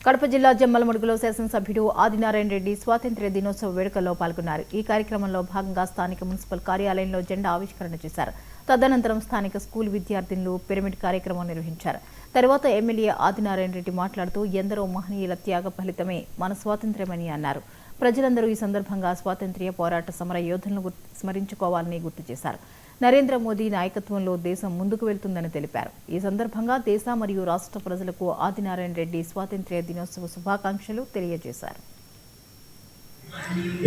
కడప జిల్లా జమ్మలమడుగులో శాసనసభ్యుడు ఆదినారాయణ రెడ్డి స్వాతంత్ర్య దినోత్సవ వేడుకల్లో పాల్గొన్నారు. ఈ కార్యక్రమంలో భాగంగా స్థానిక మున్సిపల్ కార్యాలయంలో జెండా ఆవిష్కరణ చేశారు. తదనంతరం స్థానిక స్కూల్ విద్యార్థినులు పిరమిడ్ కార్యక్రమం నిర్వహించారు. తర్వాత ఎమ్మెల్యే ఆదినారాయణ రెడ్డి మాట్లాడుతూ ఎందరో మహనీయుల త్యాగ ఫలితమే మన స్వాతంత్ర్యమని అన్నారు. ప్రజలందరూ ఈ సందర్భంగా స్వాతంత్ర్య పోరాట సమర యోధులను స్మరించుకోవాలని గుర్తు చేశారు. నరేంద్ర మోదీ నాయకత్వంలో దేశం ముందుకు వెళ్తుందని తెలిపారు. ఈ సందర్భంగా దేశ మరియు రాష్ట్ర ప్రజలకు ఆదినారాయణ రెడ్డి స్వాతంత్ర్య దినోత్సవ శుభాకాంక్షలు తెలియజేశారు.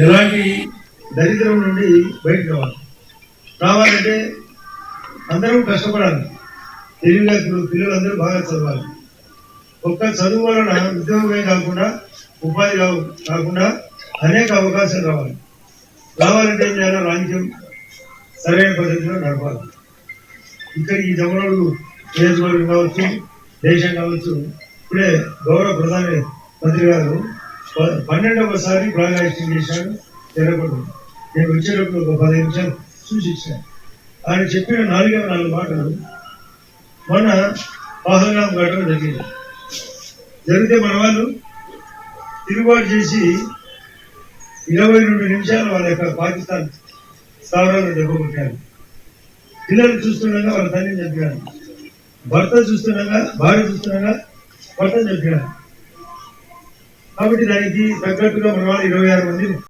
ఎలాంటి దరిద్రం నుండి బయటకు రావాలంటే అందరూ కష్టపడాలి. తెలివిగా పిల్లలందరూ బాగా చదవాలి. ఒక్క చదువు వలన ఉద్యోగమే కాకుండా ఉపాధి కాకుండా అనేక అవకాశాలు రావాలంటే ఏం చేయాలి? రాజకీయం సరైన పద్ధతిలో నడపాలి. ఇక్కడ ఈ జమనోడు నియోజకవర్గం కావచ్చు, దేశం కావచ్చు, ఇప్పుడే గౌరవ ప్రధాని మంత్రి గారు 12వసారి ప్రాణాయామం చేశారు. తెరపడు నేను వచ్చేటప్పుడు ఒక 10 నిమిషాలు సూచించాను. ఆయన చెప్పిన 4 మాటలు మన పహల్గాం ఘటన జరిగితే మన వాళ్ళు తిరుగుబాటు చేసి 22 నిమిషాలు వాళ్ళ యొక్క పాకిస్తాన్ స్థావరాలను దెబ్బకొట్టారు. పిల్లలు చూస్తుండగా వాళ్ళ తల్లిని చంపారు. భర్త చూస్తుండగా భార్య చూస్తుండగా భర్తను చంపారు. కాబట్టి దానికి తగ్గట్టుగా మన వాళ్ళు 26 మంది